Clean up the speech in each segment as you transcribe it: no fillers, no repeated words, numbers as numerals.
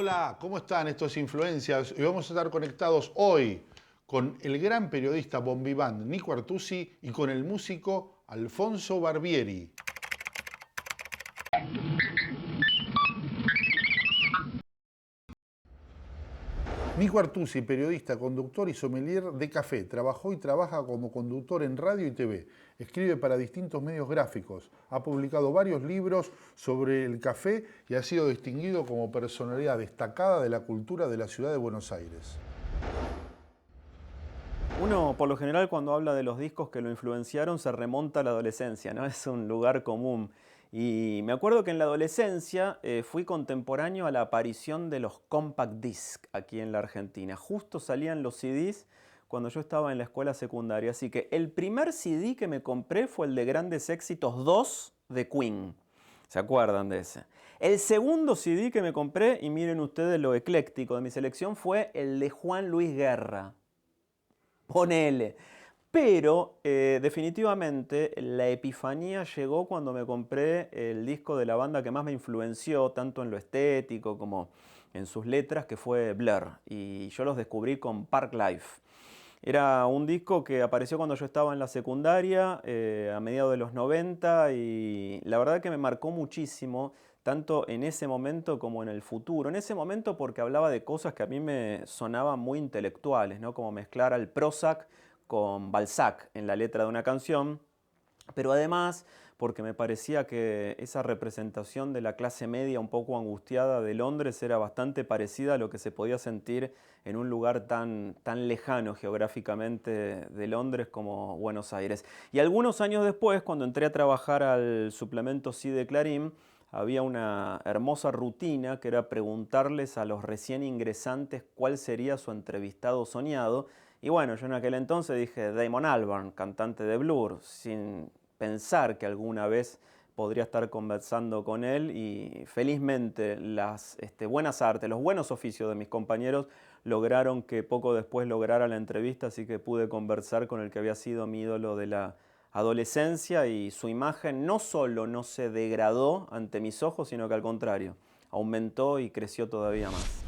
Hola, ¿cómo están estos influencias? Y vamos a estar conectados hoy con el gran periodista bombiván Nico Artusi y con el músico Alfonso Barbieri. Nico Artusi, periodista, conductor y sommelier de café, trabajó y trabaja como conductor en radio y TV. Escribe para distintos medios gráficos, ha publicado varios libros sobre el café y ha sido distinguido como personalidad destacada de la cultura de la ciudad de Buenos Aires. Uno, por lo general, cuando habla de los discos que lo influenciaron, se remonta a la adolescencia, ¿no? Es un lugar común. Y me acuerdo que en la adolescencia fui contemporáneo a la aparición de los compact disc aquí en la Argentina. Justo salían los CDs cuando yo estaba en la escuela secundaria. Así que el primer CD que me compré fue el de Grandes Éxitos 2 de Queen. ¿Se acuerdan de ese? El segundo CD que me compré, y miren ustedes lo ecléctico de mi selección, fue el de Juan Luis Guerra. Ponele. Pero definitivamente la epifanía llegó cuando me compré el disco de la banda que más me influenció, tanto en lo estético como en sus letras, que fue Blur. Y yo los descubrí con Parklife. Era un disco que apareció cuando yo estaba en la secundaria, a mediados de los 90, y la verdad que me marcó muchísimo, tanto en ese momento como en el futuro. En ese momento porque hablaba de cosas que a mí me sonaban muy intelectuales, ¿no? Como mezclar al Prozac con Balzac en la letra de una canción, pero además porque me parecía que esa representación de la clase media un poco angustiada de Londres era bastante parecida a lo que se podía sentir en un lugar tan lejano geográficamente de Londres como Buenos Aires. Y algunos años después, cuando entré a trabajar al suplemento Sí de Clarín, había una hermosa rutina que era preguntarles a los recién ingresantes cuál sería su entrevistado soñado. Y bueno, yo en aquel entonces dije Damon Albarn, cantante de Blur, sin pensar que alguna vez podría estar conversando con él, y felizmente las buenas artes, los buenos oficios de mis compañeros lograron que poco después lograra la entrevista, así que pude conversar con el que había sido mi ídolo de la adolescencia, y su imagen no solo no se degradó ante mis ojos, sino que al contrario, aumentó y creció todavía más.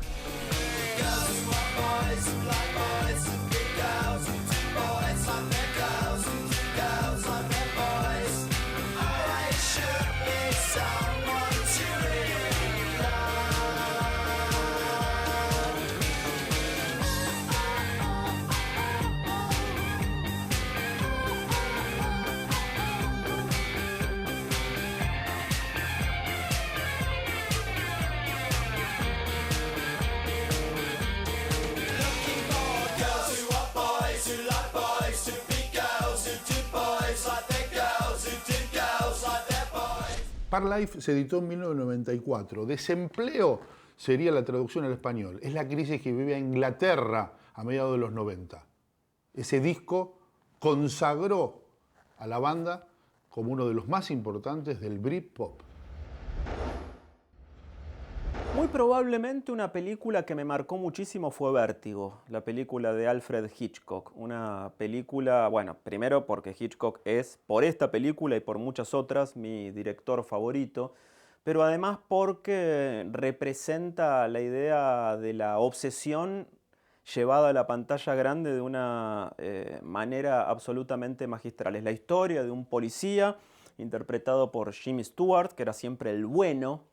Parklife se editó en 1994. Desempleo sería la traducción al español. Es la crisis que vivía Inglaterra a mediados de los 90. Ese disco consagró a la banda como uno de los más importantes del Britpop. Muy probablemente una película que me marcó muchísimo fue Vértigo, la película de Alfred Hitchcock. Una película, bueno, primero porque Hitchcock es, por esta película y por muchas otras, mi director favorito, pero además porque representa la idea de la obsesión llevada a la pantalla grande de una manera absolutamente magistral. Es la historia de un policía interpretado por Jimmy Stewart, que era siempre el bueno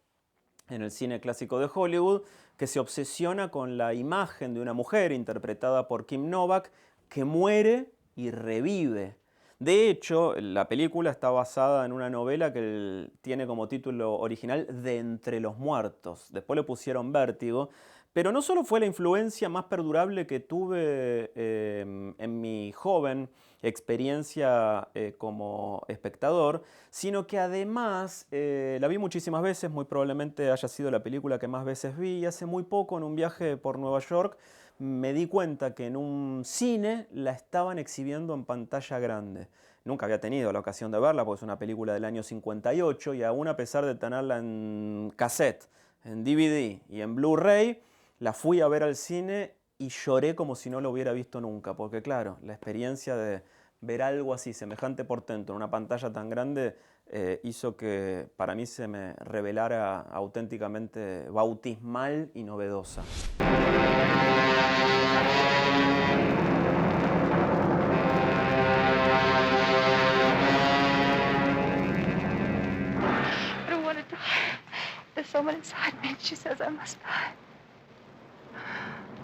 en el cine clásico de Hollywood, que se obsesiona con la imagen de una mujer interpretada por Kim Novak, que muere y revive. De hecho, la película está basada en una novela que tiene como título original De entre los muertos. Después le pusieron Vértigo. Pero no solo fue la influencia más perdurable que tuve en mi joven experiencia como espectador, sino que además la vi muchísimas veces, muy probablemente haya sido la película que más veces vi, y hace muy poco en un viaje por Nueva York me di cuenta que en un cine la estaban exhibiendo en pantalla grande. Nunca había tenido la ocasión de verla porque es una película del año 58, y aún a pesar de tenerla en cassette, en DVD y en Blu-ray, la fui a ver al cine y lloré como si no lo hubiera visto nunca, porque claro, la experiencia de ver algo así, semejante portento, en una pantalla tan grande, hizo que para mí se me revelara auténticamente bautismal y novedosa. I don't want to die. There's someone inside me, and she says I must die.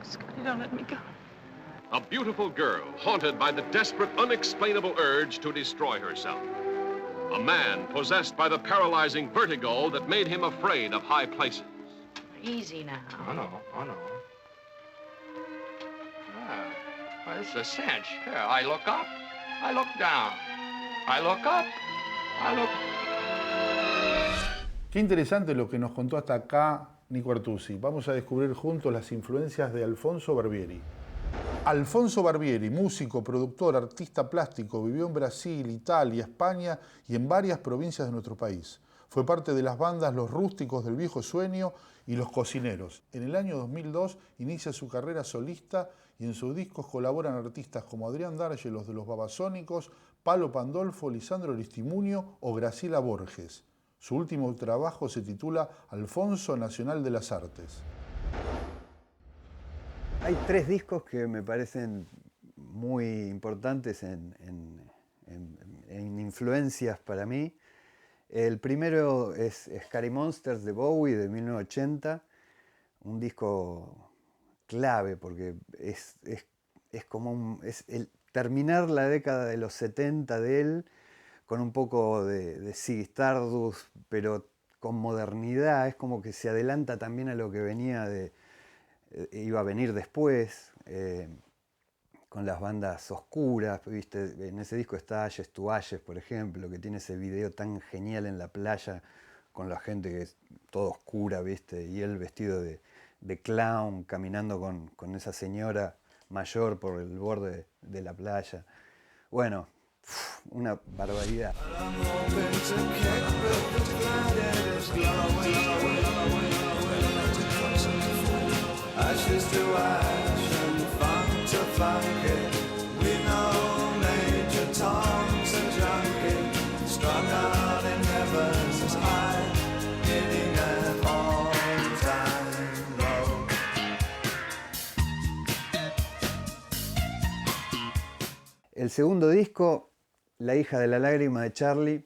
Scotty, don't let me go. A beautiful girl haunted by the desperate, unexplainable urge to destroy herself. A man possessed by the paralyzing vertigo that made him afraid of high places. Easy now. Oh, no. Oh, no. Well, this is a cinch. Here, I look up. I look down. I look up. I look... Qué interesante lo que nos contó hasta acá Nico Artusi. Vamos a descubrir juntos las influencias de Alfonso Barbieri. Alfonso Barbieri, músico, productor, artista plástico, vivió en Brasil, Italia, España y en varias provincias de nuestro país. Fue parte de las bandas Los Rústicos del Viejo Sueño y Los Cocineros. En el año 2002 inicia su carrera solista y en sus discos colaboran artistas como Adrián Dárgelos de Los Babasónicos, Palo Pandolfo, Lisandro Aristimuño o Graciela Borges. Su último trabajo se titula Alfonso Nacional de las Artes. Hay 3 discos que me parecen muy importantes en influencias para mí. El primero es Scary Monsters de Bowie de 1980, un disco clave porque es como terminar la década de los 70 de él con un poco de Ziggy Stardust, pero con modernidad. Es como que se adelanta también a lo que iba a venir después, con las bandas oscuras, ¿viste? En ese disco está Ashes to Ashes, por ejemplo, que tiene ese video tan genial en la playa, con la gente que es toda oscura, ¿viste? Y él vestido de clown, caminando con esa señora mayor por el borde de la playa. Bueno, una barbaridad. Ashes to ash and funk to funky. We know Major Tom's a junkie, strung out in heaven's high, hitting an all-time low. El segundo disco, La hija de la lágrima de Charlie,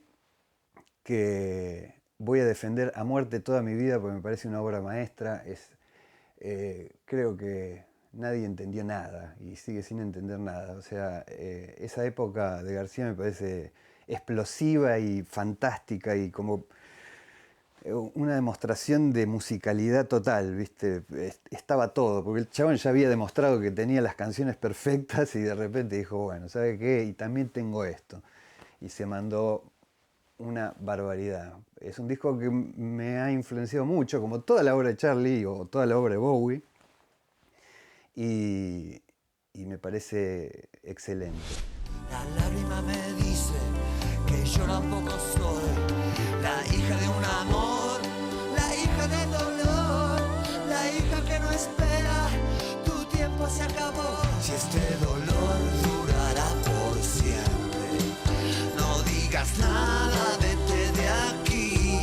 que voy a defender a muerte toda mi vida porque me parece una obra maestra. Creo que nadie entendió nada y sigue sin entender nada. O sea, esa época de García me parece explosiva y fantástica y como una demostración de musicalidad total, ¿viste? Estaba todo, porque el chabón ya había demostrado que tenía las canciones perfectas y de repente dijo, bueno, ¿sabe qué? Y también tengo esto. Y se mandó una barbaridad. Es un disco que me ha influenciado mucho, como toda la obra de Charlie o toda la obra de Bowie, y me parece excelente. La lágrima me dice que yo tampoco soy la hija de un amor, la hija del dolor, la hija que no espera, tu tiempo se acabó. Si este dolor durará por siempre, no digas nada, vete de aquí,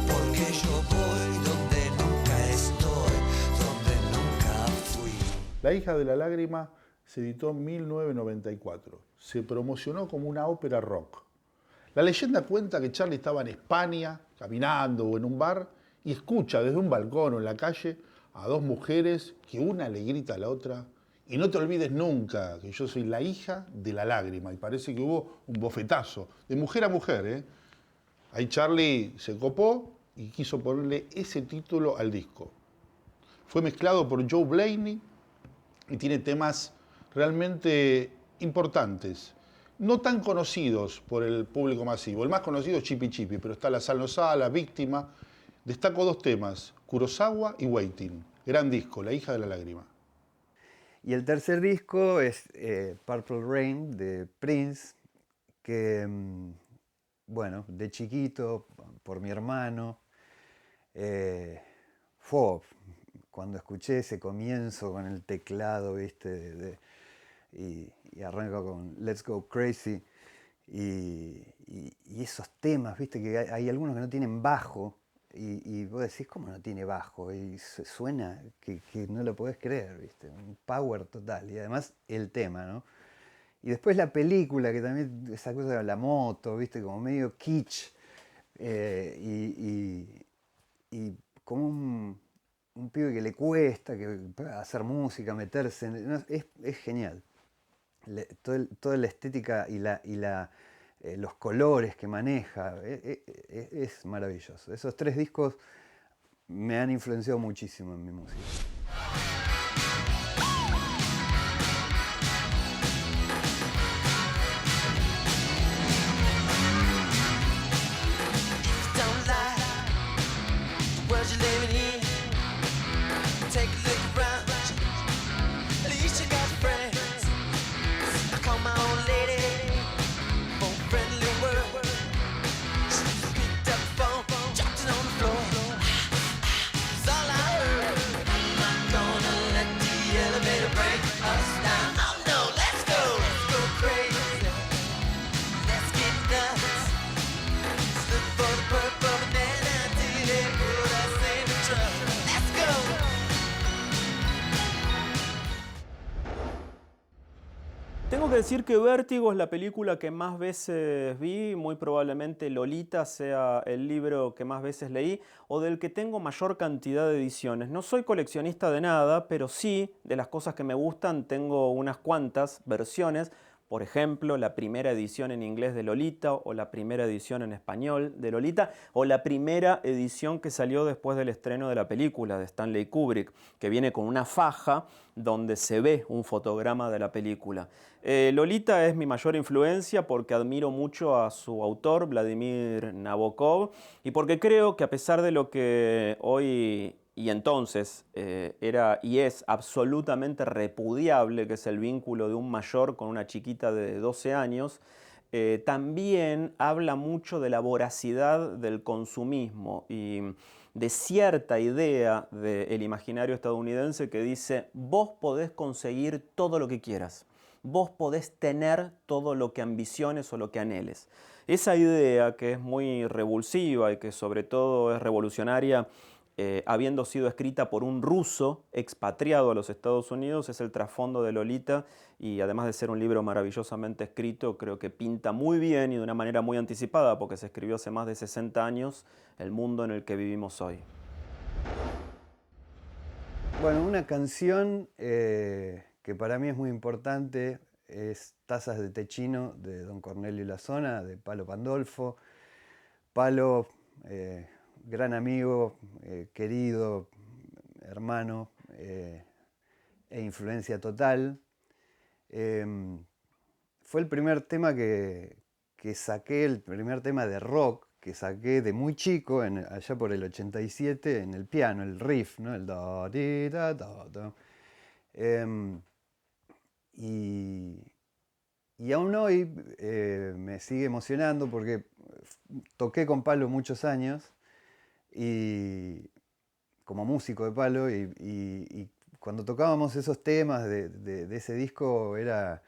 porque yo voy donde nunca estoy, donde nunca fui. La hija de la lágrima se editó en 1994. Se promocionó como una ópera rock. La leyenda cuenta que Charlie estaba en España, caminando o en un bar, y escucha desde un balcón o en la calle a 2 mujeres que una le grita a la otra: y no te olvides nunca que yo soy la hija de la lágrima. Y parece que hubo un bofetazo, de mujer a mujer, ¿eh? Ahí Charlie se copó y quiso ponerle ese título al disco. Fue mezclado por Joe Blaney y tiene temas realmente importantes, no tan conocidos por el público masivo. El más conocido es Chipi Chipi, pero está La Sal No Sal, La Víctima. Destaco 2 temas, Kurosawa y Waiting. Gran disco, La hija de la lágrima. Y el tercer disco es Purple Rain de Prince, que, bueno, de chiquito, por mi hermano, cuando escuché ese comienzo con el teclado, ¿viste? Y arranca con Let's Go Crazy, Y esos temas, viste, que hay algunos que no tienen bajo, y vos decís, ¿cómo no tiene bajo? Y suena que no lo podés creer, viste, un power total. Y además el tema, ¿no? Y después la película, que también esa cosa de la moto, viste, como medio kitsch, y como un pibe que le cuesta hacer música, meterse, no, es genial. Toda la estética y los colores que maneja, es maravilloso. Esos 3 discos me han influenciado muchísimo en mi música. Tengo que decir que Vértigo es la película que más veces vi, muy probablemente Lolita sea el libro que más veces leí o del que tengo mayor cantidad de ediciones. No soy coleccionista de nada, pero sí de las cosas que me gustan tengo unas cuantas versiones. Por ejemplo, la primera edición en inglés de Lolita o la primera edición en español de Lolita o la primera edición que salió después del estreno de la película de Stanley Kubrick, que viene con una faja donde se ve un fotograma de la película. Lolita es mi mayor influencia porque admiro mucho a su autor, Vladimir Nabokov, y porque creo que a pesar de lo que hoy y entonces era y es absolutamente repudiable, que es el vínculo de un mayor con una chiquita de 12 años, también habla mucho de la voracidad del consumismo y de cierta idea del imaginario estadounidense que dice: vos podés conseguir todo lo que quieras, vos podés tener todo lo que ambiciones o lo que anheles. Esa idea, que es muy revulsiva y que sobre todo es revolucionaria, habiendo sido escrita por un ruso expatriado a los Estados Unidos, es el trasfondo de Lolita, y además de ser un libro maravillosamente escrito, creo que pinta muy bien y de una manera muy anticipada, porque se escribió hace más de 60 años, el mundo en el que vivimos hoy. Bueno, una canción que para mí es muy importante es Tazas de té chino, de Don Cornelio y la Zona, de Palo Pandolfo. Palo, gran amigo, querido, hermano, e influencia total. Fue el primer tema que saqué, el primer tema de rock que saqué de muy chico, allá por el 87, en el piano, el riff, ¿no? El do, di, da, do, do. Y aún hoy me sigue emocionando porque toqué con Palo muchos años y como músico de Palo, y cuando tocábamos esos temas de ese disco era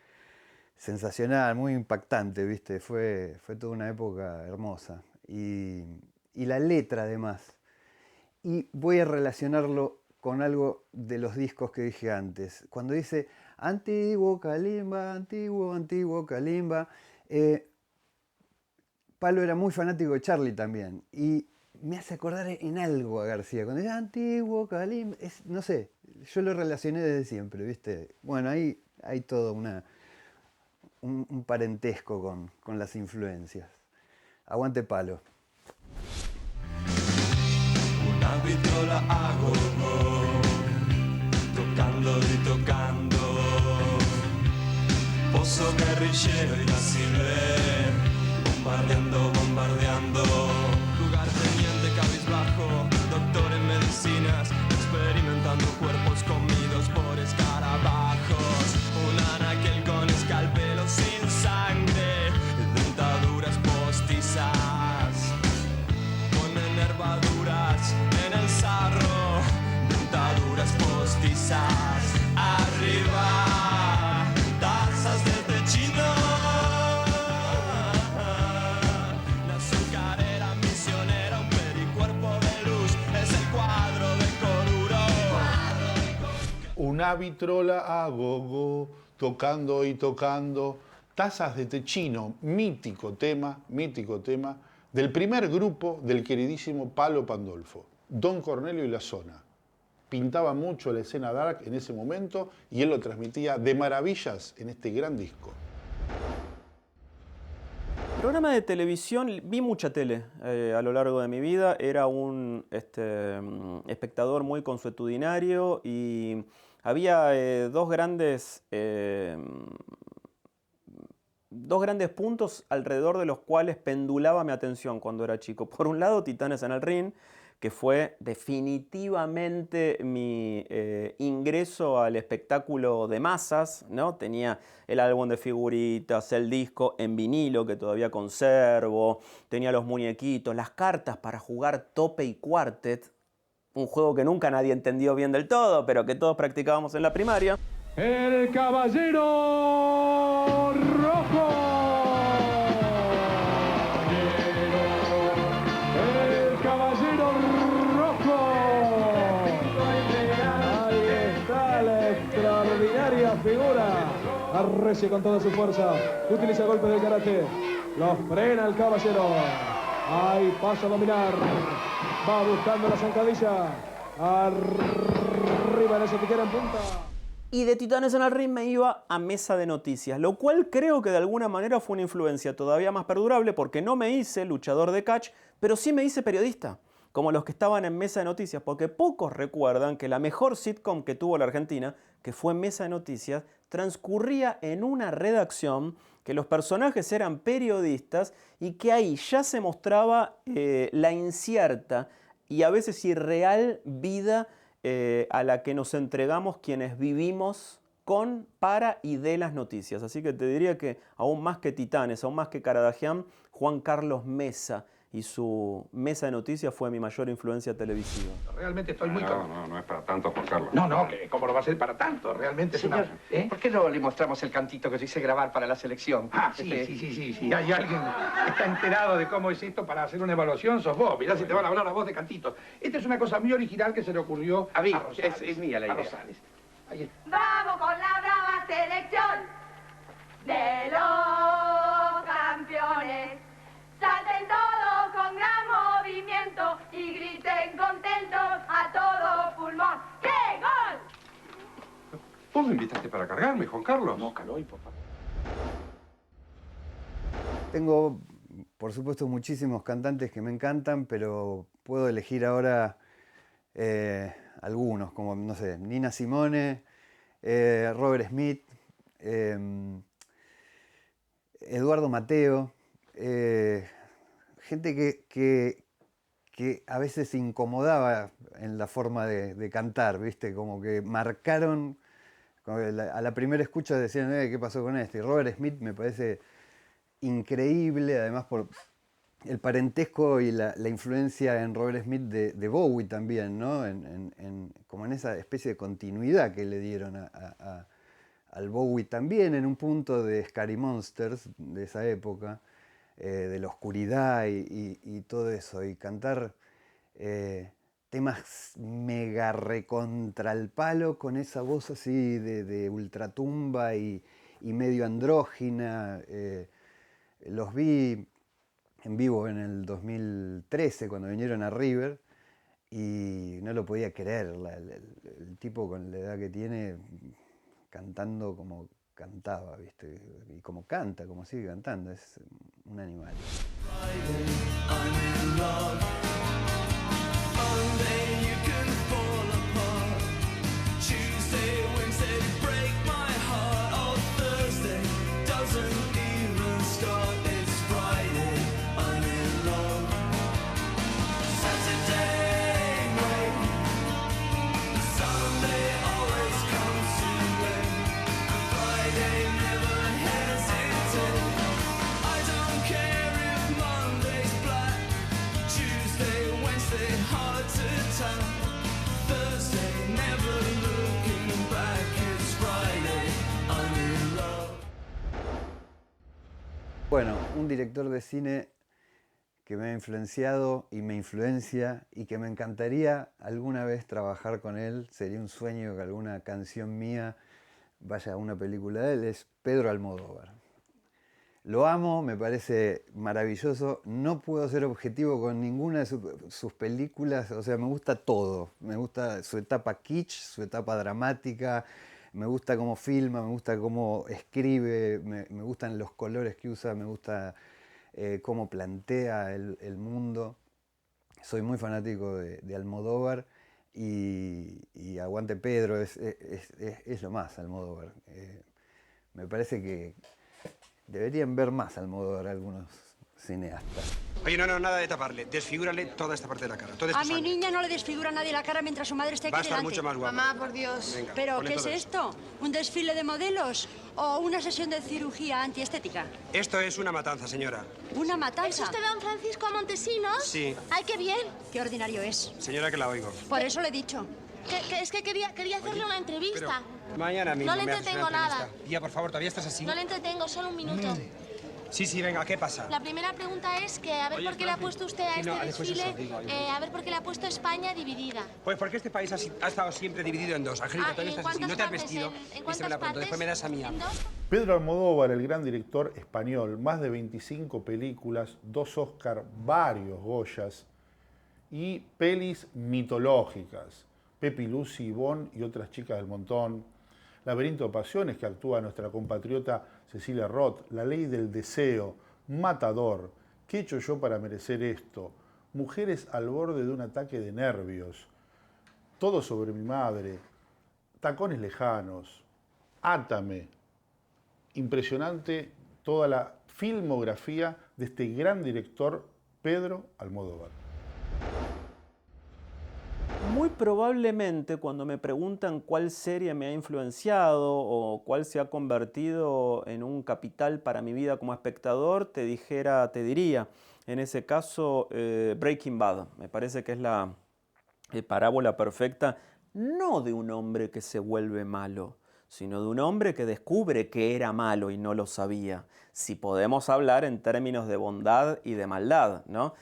sensacional, muy impactante, ¿viste? Fue toda una época hermosa. Y la letra además. Y voy a relacionarlo con algo de los discos que dije antes. Cuando dice antiguo Kalimba, antiguo Kalimba, Palo era muy fanático de Charlie también. Y me hace acordar en algo a García. Cuando dice antiguo Kalimba, no sé, yo lo relacioné desde siempre, ¿viste? Bueno, ahí hay todo un parentesco con las influencias. Aguante Palo. Una viola hago, tocando y tocando. Pozo guerrillero irascible, bombardeando, bombardeando. Lugar teniente cabizbajo, doctor en medicinas, experimentando cuerpos comidos por escarabajos. Un anaquel con escalpelo sin sangre, dentaduras postizas, con nervaduras en el sarro, dentaduras postizas. Arriba, tazas de té chino. Una vitrola a gogo, tocando y tocando. Tazas de té chino, mítico tema, del primer grupo del queridísimo Palo Pandolfo, Don Cornelio y la Zona. Pintaba mucho la escena dark en ese momento y él lo transmitía de maravillas en este gran disco. Programa de televisión, vi mucha tele a lo largo de mi vida, era un espectador muy consuetudinario y había dos grandes puntos alrededor de los cuales pendulaba mi atención cuando era chico. Por un lado, Titanes en el Ring, que fue definitivamente mi ingreso al espectáculo de masas, ¿no? Tenía el álbum de figuritas, el disco en vinilo que todavía conservo, tenía los muñequitos, las cartas para jugar tope y cuartet, un juego que nunca nadie entendió bien del todo, pero que todos practicábamos en la primaria. El Caballero Rojo. El Caballero Rojo. Ahí está la extraordinaria figura. Arrece con toda su fuerza. Utiliza golpes del karate. Los frena el Caballero. Ahí pasa a dominar. Va buscando la zancadilla. Arriba en esa tijera en punta. Y de Titanes en el Ring me iba a Mesa de Noticias, lo cual creo que de alguna manera fue una influencia todavía más perdurable porque no me hice luchador de catch, pero sí me hice periodista, como los que estaban en Mesa de Noticias, porque pocos recuerdan que la mejor sitcom que tuvo la Argentina, que fue Mesa de Noticias, transcurría en una redacción, que los personajes eran periodistas y que ahí ya se mostraba la incierta y a veces irreal vida a la que nos entregamos quienes vivimos con, para y de las noticias. Así que te diría que aún más que Titanes, aún más que Karadagian, Juan Carlos Mesa y su Mesa de Noticias fue mi mayor influencia televisiva. Realmente estoy muy... No es para tanto, Juan Carlos. No, ¿cómo lo va a ser para tanto? Realmente Señor, es una... ¿por qué no le mostramos el cantito que yo hice grabar para la selección? Sí. Hay alguien que está enterado de cómo es esto para hacer una evaluación, sos vos. Mirá si te van a hablar a vos de cantitos. Esta es una cosa muy original que se le ocurrió a mí. Rosales. Es mía la idea. A Rosales. Ahí está. Vamos con la brava selección de los campeones. Salten todos con gran movimiento y griten contentos a todo pulmón. ¡Qué gol! ¿Vos me invitaste para cargarme, Juan Carlos? No, Caloy, por favor. Tengo, por supuesto, muchísimos cantantes que me encantan, pero puedo elegir ahora algunos, como, no sé, Nina Simone, Robert Smith, Eduardo Mateo, gente que a veces incomodaba en la forma de cantar, ¿viste? Como que marcaron, como que a la primera escucha decían, ¿qué pasó con este? Y Robert Smith me parece increíble, además por el parentesco y la influencia en Robert Smith de Bowie también, ¿no? Como en esa especie de continuidad que le dieron al Bowie también en un punto de Scary Monsters de esa época, de la oscuridad y todo eso, y cantar temas mega recontra el palo con esa voz así de ultratumba y medio andrógina. Los vi en vivo en el 2013 cuando vinieron a River y no lo podía creer, el tipo con la edad que tiene cantando como cantaba, ¿viste? Y como canta, como sigue cantando, es un animal. Bueno, un director de cine que me ha influenciado y me influencia y que me encantaría alguna vez trabajar con él. Sería un sueño que alguna canción mía vaya a una película de él. Es Pedro Almodóvar. Lo amo, me parece maravilloso. No puedo ser objetivo con ninguna de sus películas. O sea, me gusta todo. Me gusta su etapa kitsch, su etapa dramática. Me gusta cómo filma, me gusta cómo escribe. Me gustan los colores que usa, me gusta cómo plantea el mundo. Soy muy fanático de Almodóvar y aguante Pedro, es lo más Almodóvar. Me parece que deberían ver más Almodóvar algunos cineastas. Oye, no, nada de taparle. Desfigúrale toda esta parte de la cara. A mi niña no le desfigura nadie la cara mientras su madre esté aquí va a estar delante. mucho más guapa. Mamá, por Dios. Venga, ¿Pero ponle qué es todo esto? ¿Un desfile de modelos o una sesión de cirugía antiestética? Esto es una matanza, señora. ¿Una matanza? ¿Es usted don Francisco Montesinos? Sí. ¡Ay, qué bien! Qué ordinario es. Señora, que la oigo. Por eso le he dicho. Es que quería hacerle una entrevista. Mañana mismo No le me haces entretengo una entrevista. nada. Tía, por favor, ¿todavía estás así? No le entretengo, solo un minuto. Sí, venga, ¿qué pasa? La primera pregunta es que a ver por qué le ha puesto usted a este desfile, a ver por qué le ha puesto España dividida. Pues porque este país ha estado siempre dividido en dos. Angelita, todavía estás así. No te has vestido. Vístemela pronto, después me das a mí. Pedro Almodóvar, el gran director español, más de 25 películas, 2 Oscar, varios Goyas y pelis mitológicas. Pepi, Lucy, Ivonne y otras chicas del montón. Laberinto de Pasiones, que actúa nuestra compatriota Cecilia Roth. La Ley del Deseo. Matador. ¿Qué he hecho yo para merecer esto? Mujeres al borde de un ataque de nervios. Todo sobre mi madre. Tacones lejanos. Átame. Impresionante toda la filmografía de este gran director Pedro Almodóvar. Muy probablemente cuando me preguntan cuál serie me ha influenciado o cuál se ha convertido en un capital para mi vida como espectador, te diría, en ese caso, Breaking Bad. Me parece que es la parábola perfecta, no de un hombre que se vuelve malo, sino de un hombre que descubre que era malo y no lo sabía. Si podemos hablar en términos de bondad y de maldad, ¿no?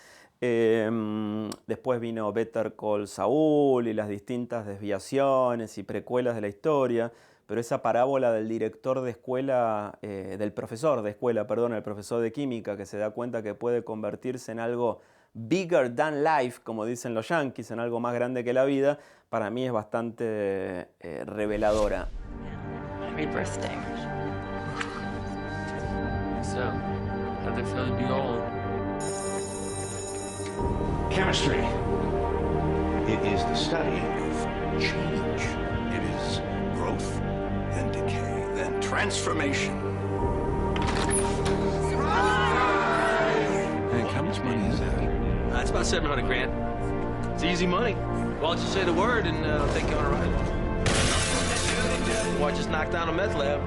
Después vino Better Call Saul y las distintas desviaciones y precuelas de la historia, pero esa parábola del director de escuela, del profesor de escuela, perdón, el profesor de química que se da cuenta que puede convertirse en algo bigger than life, como dicen los yankees, en algo más grande que la vida, para mí es bastante reveladora. Happy birthday. So, how'd it feel to be old? Chemistry. It is the study of change. It is growth, then decay, then transformation. Hank, how much money is that? It's about 700 grand. It's easy money. Why don't you say the word and I'll take you on a ride? Why just knock down a meth lab?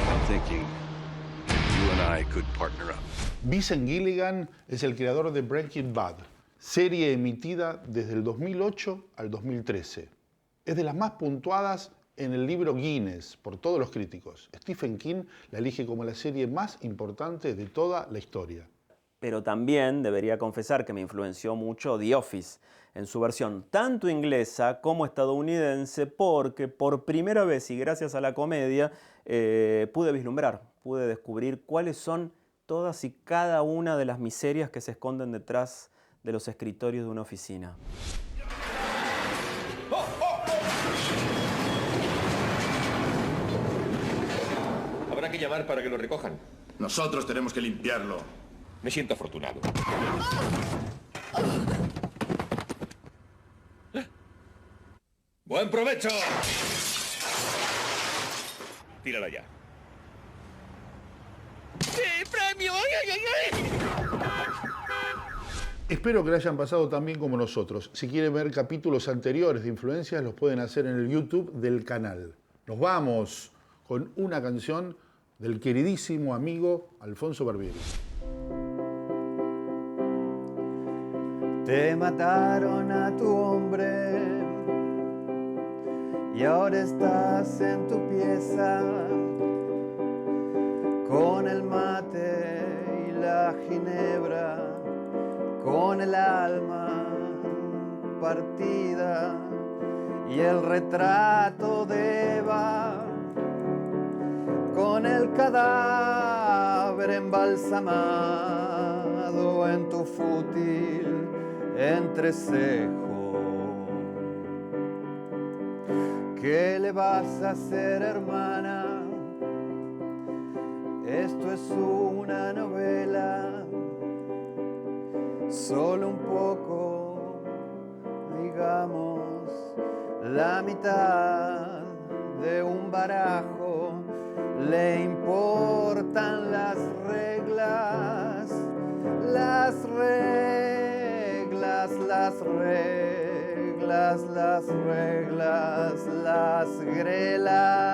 I'm thinking you and I could partner up. Vincent Gilligan es el creador de Breaking Bad, serie emitida desde el 2008 al 2013. Es de las más puntuadas en el libro Guinness por todos los críticos. Stephen King la elige como la serie más importante de toda la historia. Pero también debería confesar que me influenció mucho The Office, en su versión tanto inglesa como estadounidense, porque por primera vez y gracias a la comedia pude vislumbrar, pude descubrir cuáles son todas y cada una de las miserias que se esconden detrás de los escritorios de una oficina. Habrá que llamar para que lo recojan. Nosotros tenemos que limpiarlo. Me siento afortunado. ¡Buen provecho! Tírala ya. ¡Sí, premio! ¡Ay, ay, ay! Espero que la hayan pasado tan bien como nosotros. Si quieren ver capítulos anteriores de Influencias, los pueden hacer en el YouTube del canal. Nos vamos con una canción del queridísimo amigo Alfonso Barbieri. Te mataron a tu hombre y ahora estás en tu pieza con con el mate y la ginebra, con el alma partida y el retrato de Eva, con el cadáver embalsamado en tu fútil entrecejo. ¿Qué le vas a hacer, hermana? Esto es una novela, solo un poco, digamos, la mitad de un barajo. Le importan las reglas, las reglas, las reglas, las reglas, las grelas.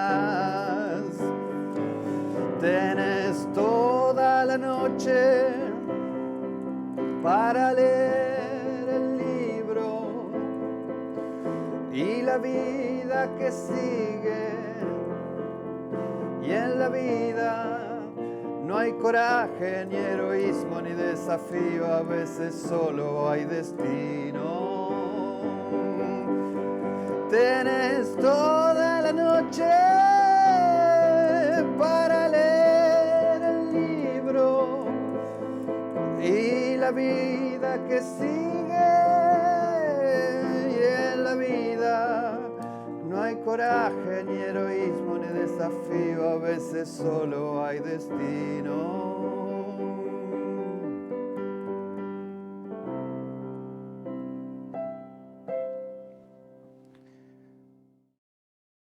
Tenés toda la noche para leer el libro y la vida que sigue. Y en la vida no hay coraje, ni heroísmo, ni desafío. A veces solo hay destino. Tenés toda la noche para leer el libro y la vida que sigue. Y en la vida no hay coraje, ni heroísmo, ni desafío. A veces solo hay destino.